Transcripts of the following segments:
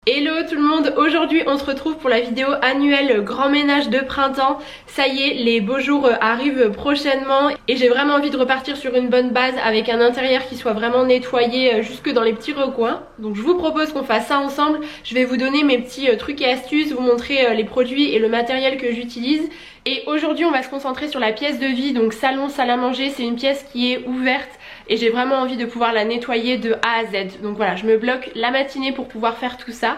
Hello tout le monde, aujourd'hui on se retrouve pour la vidéo annuelle grand ménage de printemps. Ça y est, les beaux jours arrivent prochainement et j'ai vraiment envie de repartir sur une bonne base avec un intérieur qui soit vraiment nettoyé jusque dans les petits recoins. Donc je vous propose qu'on fasse ça ensemble. Je vais vous donner mes petits trucs et astuces, vous montrer les produits et le matériel que j'utilise. Et aujourd'hui on va se concentrer sur la pièce de vie, donc salon, salle à manger. C'est une pièce qui est ouverte et j'ai vraiment envie de pouvoir la nettoyer de A à Z. Donc voilà, je me bloque la matinée pour pouvoir faire tout ça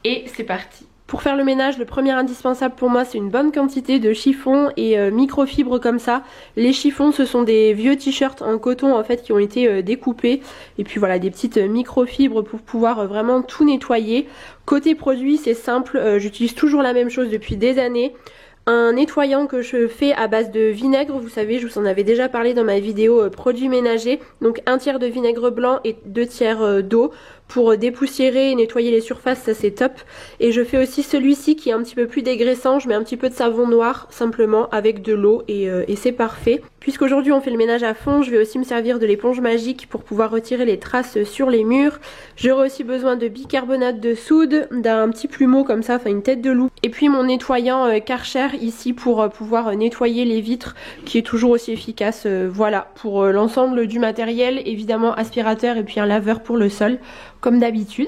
et c'est parti. Pour faire le ménage, le premier indispensable pour moi c'est une bonne quantité de chiffons et microfibres comme ça. Les chiffons ce sont des vieux t-shirts en coton en fait qui ont été découpés. Et puis voilà, des petites microfibres pour pouvoir vraiment tout nettoyer. Côté produit c'est simple, j'utilise toujours la même chose depuis des années. Un nettoyant que je fais à base de vinaigre, vous savez, je vous en avais déjà parlé dans ma vidéo produits ménagers. Donc 1/3 de vinaigre blanc et 2/3 d'eau pour dépoussiérer et nettoyer les surfaces, ça c'est top. Et je fais aussi celui-ci qui est un petit peu plus dégraissant, je mets un petit peu de savon noir simplement avec de l'eau et c'est parfait. Puisqu'aujourd'hui on fait le ménage à fond, je vais aussi me servir de l'éponge magique pour pouvoir retirer les traces sur les murs. J'aurai aussi besoin de bicarbonate de soude, d'un petit plumeau comme ça, enfin une tête de loup. Et puis mon nettoyant Karcher ici pour pouvoir nettoyer les vitres qui est toujours aussi efficace. Voilà, pour l'ensemble du matériel, évidemment aspirateur et puis un laveur pour le sol comme d'habitude.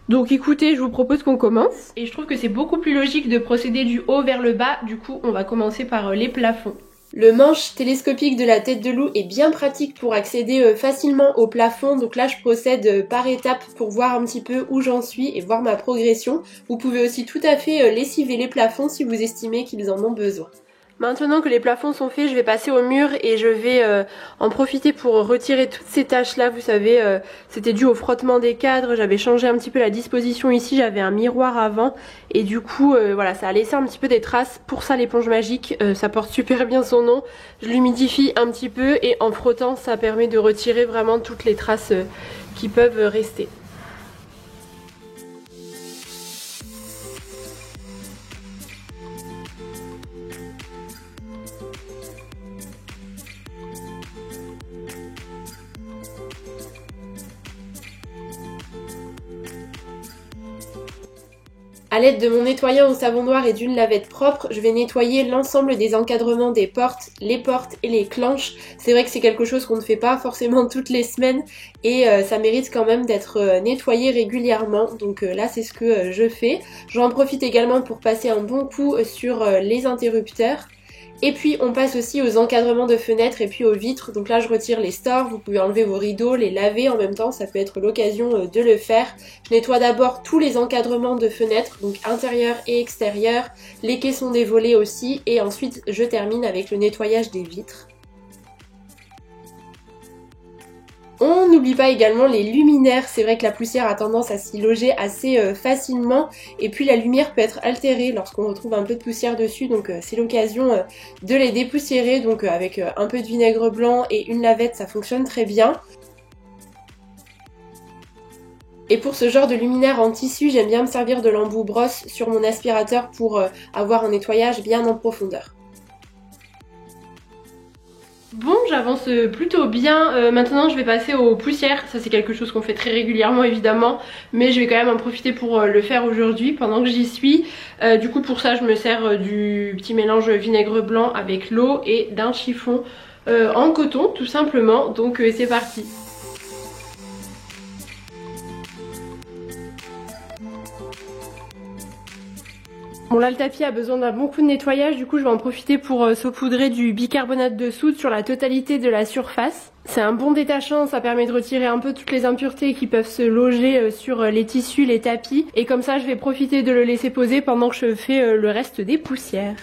Donc écoutez, je vous propose qu'on commence. Et je trouve que c'est beaucoup plus logique de procéder du haut vers le bas. Du coup, on va commencer par les plafonds. Le manche télescopique de la tête de loup est bien pratique pour accéder facilement au plafond. Donc là, je procède par étapes pour voir un petit peu où j'en suis et voir ma progression. Vous pouvez aussi tout à fait lessiver les plafonds si vous estimez qu'ils en ont besoin. Maintenant que les plafonds sont faits, je vais passer au mur et je vais en profiter pour retirer toutes ces taches là. Vous savez, c'était dû au frottement des cadres, j'avais changé un petit peu la disposition ici, j'avais un miroir avant et du coup voilà, ça a laissé un petit peu des traces. Pour ça l'éponge magique, ça porte super bien son nom. Je l'humidifie un petit peu et en frottant ça permet de retirer vraiment toutes les traces qui peuvent rester. A l'aide de mon nettoyant au savon noir et d'une lavette propre, je vais nettoyer l'ensemble des encadrements des portes, les portes et les clenches. C'est vrai que c'est quelque chose qu'on ne fait pas forcément toutes les semaines et ça mérite quand même d'être nettoyé régulièrement. Donc là c'est ce que je fais. J'en profite également pour passer un bon coup sur les interrupteurs. Et puis on passe aussi aux encadrements de fenêtres et puis aux vitres. Donc là je retire les stores, vous pouvez enlever vos rideaux, les laver en même temps, ça peut être l'occasion de le faire. Je nettoie d'abord tous les encadrements de fenêtres, donc intérieur et extérieur, les caissons des volets aussi, et ensuite je termine avec le nettoyage des vitres. On n'oublie pas également les luminaires, c'est vrai que la poussière a tendance à s'y loger assez facilement et puis la lumière peut être altérée lorsqu'on retrouve un peu de poussière dessus, donc c'est l'occasion de les dépoussiérer. Donc avec un peu de vinaigre blanc et une lavette ça fonctionne très bien. Et pour ce genre de luminaire en tissu, j'aime bien me servir de l'embout brosse sur mon aspirateur pour avoir un nettoyage bien en profondeur. Bon, j'avance plutôt bien. Maintenant je vais passer aux poussières. Ça c'est quelque chose qu'on fait très régulièrement évidemment, mais je vais quand même en profiter pour le faire aujourd'hui pendant que j'y suis. Du coup pour ça je me sers du petit mélange vinaigre blanc avec l'eau et d'un chiffon en coton tout simplement. Donc c'est parti. Bon là le tapis a besoin d'un bon coup de nettoyage, du coup je vais en profiter pour saupoudrer du bicarbonate de soude sur la totalité de la surface. C'est un bon détachant, ça permet de retirer un peu toutes les impuretés qui peuvent se loger sur les tissus, les tapis. Et comme ça je vais profiter de le laisser poser pendant que je fais le reste des poussières.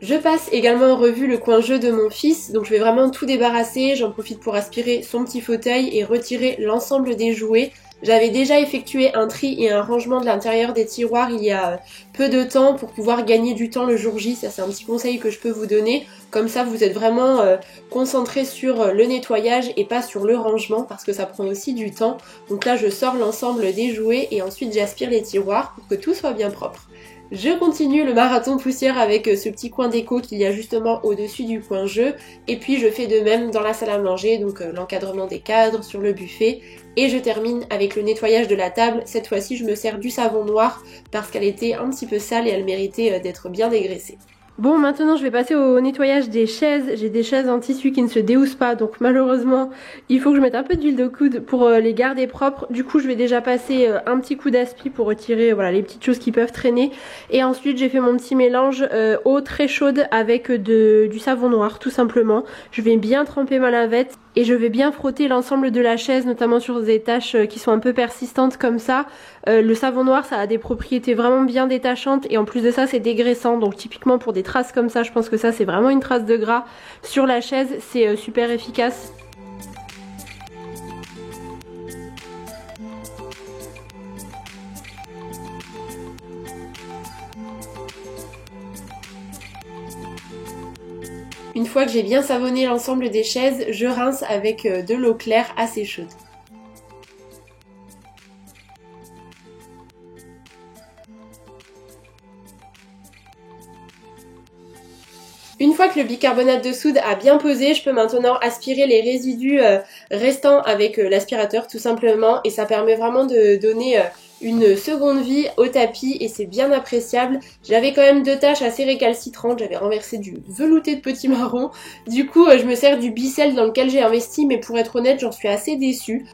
Je passe également en revue le coin jeu de mon fils, donc je vais vraiment tout débarrasser, j'en profite pour aspirer son petit fauteuil et retirer l'ensemble des jouets. J'avais déjà effectué un tri et un rangement de l'intérieur des tiroirs il y a peu de temps pour pouvoir gagner du temps le jour J. Ça c'est un petit conseil que je peux vous donner. Comme ça vous êtes vraiment concentré sur le nettoyage et pas sur le rangement parce que ça prend aussi du temps. Donc là je sors l'ensemble des jouets et ensuite j'aspire les tiroirs pour que tout soit bien propre. Je continue le marathon poussière avec ce petit coin déco qu'il y a justement au-dessus du coin jeu. Et puis je fais de même dans la salle à manger, donc l'encadrement des cadres, sur le buffet. Et je termine avec le nettoyage de la table. Cette fois-ci je me sers du savon noir parce qu'elle était un petit peu sale et elle méritait d'être bien dégraissée. Bon, maintenant je vais passer au nettoyage des chaises. J'ai des chaises en tissu qui ne se déhoussent pas, donc malheureusement il faut que je mette un peu d'huile de coude pour les garder propres. Du coup je vais déjà passer un petit coup d'aspi pour retirer voilà, les petites choses qui peuvent traîner. Et ensuite j'ai fait mon petit mélange eau très chaude avec du savon noir tout simplement. Je vais bien tremper ma lavette et je vais bien frotter l'ensemble de la chaise, notamment sur des taches qui sont un peu persistantes comme ça. Le savon noir ça a des propriétés vraiment bien détachantes et en plus de ça c'est dégraissant, donc typiquement pour des traces comme ça, je pense que ça c'est vraiment une trace de gras sur la chaise, c'est super efficace. Une fois que j'ai bien savonné l'ensemble des chaises, je rince avec de l'eau claire assez chaude. Une fois que le bicarbonate de soude a bien posé, je peux maintenant aspirer les résidus restants avec l'aspirateur tout simplement et ça permet vraiment de donner une seconde vie au tapis et c'est bien appréciable. J'avais quand même deux taches assez récalcitrantes, j'avais renversé du velouté de petits marrons. Du coup je me sers du Bicel dans lequel j'ai investi mais pour être honnête j'en suis assez déçue.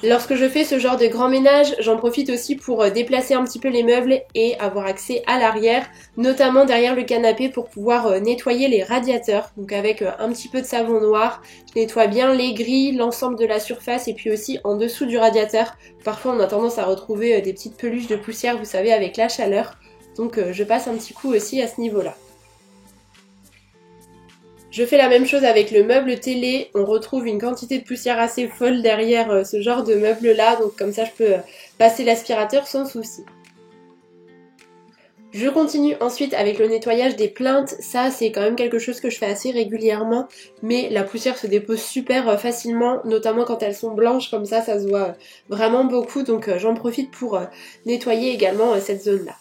Lorsque je fais ce genre de grand ménage, j'en profite aussi pour déplacer un petit peu les meubles et avoir accès à l'arrière, notamment derrière le canapé pour pouvoir nettoyer les radiateurs. Donc avec un petit peu de savon noir, je nettoie bien les grilles, l'ensemble de la surface et puis aussi en dessous du radiateur. Parfois on a tendance à retrouver des petites peluches de poussière, vous savez, avec la chaleur. Donc je passe un petit coup aussi à ce niveau-là. Je fais la même chose avec le meuble télé, on retrouve une quantité de poussière assez folle derrière ce genre de meuble là, donc comme ça je peux passer l'aspirateur sans souci. Je continue ensuite avec le nettoyage des plinthes, ça c'est quand même quelque chose que je fais assez régulièrement, mais la poussière se dépose super facilement, notamment quand elles sont blanches comme ça se voit vraiment beaucoup, donc j'en profite pour nettoyer également cette zone là.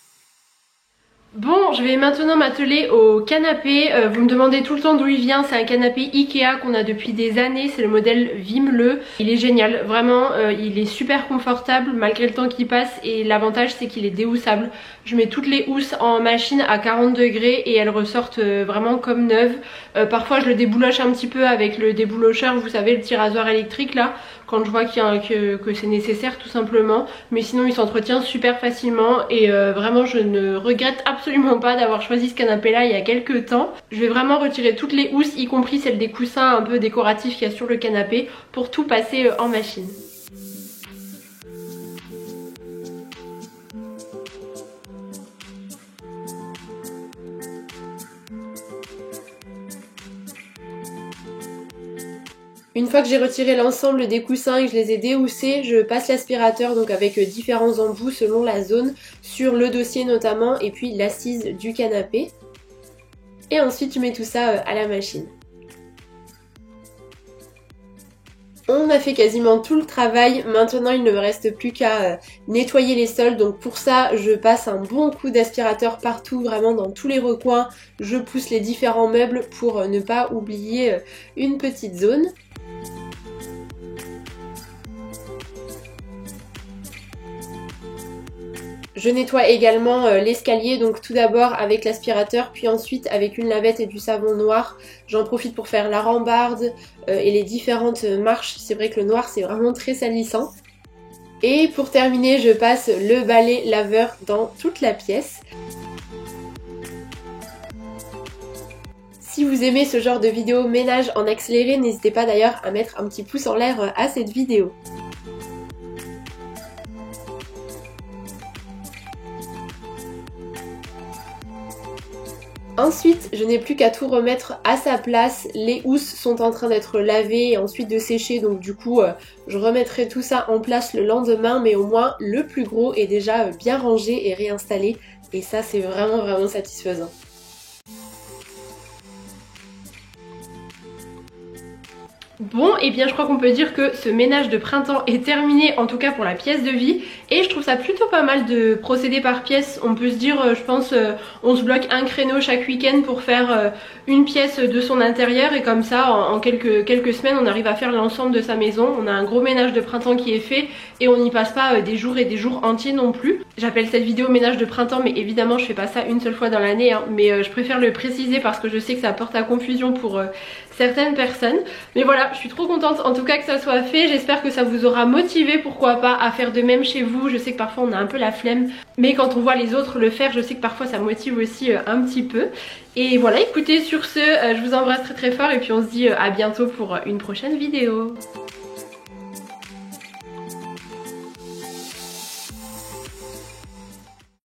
Bon, je vais maintenant m'atteler au canapé. Vous me demandez tout le temps d'où il vient. C'est un canapé Ikea qu'on a depuis des années. C'est le modèle Vimle. Il est génial, vraiment. Il est super confortable malgré le temps qui passe. Et l'avantage, c'est qu'il est déhoussable. Je mets toutes les housses en machine à 40 degrés et elles ressortent vraiment comme neuves. Parfois, je le débouloche un petit peu avec le déboulocheur. Vous savez, le petit rasoir électrique là. Quand je vois que c'est nécessaire tout simplement. Mais sinon, il s'entretient super facilement. Et vraiment, je ne regrette absolument pas d'avoir choisi ce canapé là il y a quelques temps. Je vais vraiment retirer toutes les housses, y compris celles des coussins un peu décoratifs qu'il y a sur le canapé, pour tout passer en machine. Une fois que j'ai retiré l'ensemble des coussins et que je les ai déhoussés, je passe l'aspirateur donc avec différents embouts selon la zone, sur le dossier notamment et puis l'assise du canapé. Et ensuite je mets tout ça à la machine. On a fait quasiment tout le travail, maintenant il ne me reste plus qu'à nettoyer les sols, donc pour ça je passe un bon coup d'aspirateur partout, vraiment dans tous les recoins, je pousse les différents meubles pour ne pas oublier une petite zone. Je nettoie également l'escalier, donc tout d'abord avec l'aspirateur, puis ensuite avec une lavette et du savon noir. J'en profite pour faire la rambarde et les différentes marches. C'est vrai que le noir c'est vraiment très salissant. Et pour terminer, je passe le balai laveur dans toute la pièce. Si vous aimez ce genre de vidéo ménage en accéléré, n'hésitez pas d'ailleurs à mettre un petit pouce en l'air à cette vidéo. Ensuite, je n'ai plus qu'à tout remettre à sa place. Les housses sont en train d'être lavées et ensuite de sécher, donc du coup je remettrai tout ça en place le lendemain, mais au moins le plus gros est déjà bien rangé et réinstallé et ça c'est vraiment satisfaisant. Bon, et bien je crois qu'on peut dire que ce ménage de printemps est terminé, en tout cas pour la pièce de vie. Et je trouve ça plutôt pas mal de procéder par pièce. On peut se dire, je pense, on se bloque un créneau chaque week-end pour faire une pièce de son intérieur. Et comme ça, en quelques semaines, on arrive à faire l'ensemble de sa maison. On a un gros ménage de printemps qui est fait et on n'y passe pas des jours et des jours entiers non plus. J'appelle cette vidéo ménage de printemps, mais évidemment je fais pas ça une seule fois dans l'année, hein. Mais je préfère le préciser parce que je sais que ça porte à confusion pour certaines personnes. Mais voilà, je suis trop contente en tout cas que ça soit fait. J'espère que ça vous aura motivé, pourquoi pas, à faire de même chez vous. Je sais que parfois on a un peu la flemme, mais quand on voit les autres le faire, je sais que parfois ça motive aussi un petit peu. Et voilà, écoutez, sur ce, je vous embrasse très fort et puis on se dit à bientôt pour une prochaine vidéo.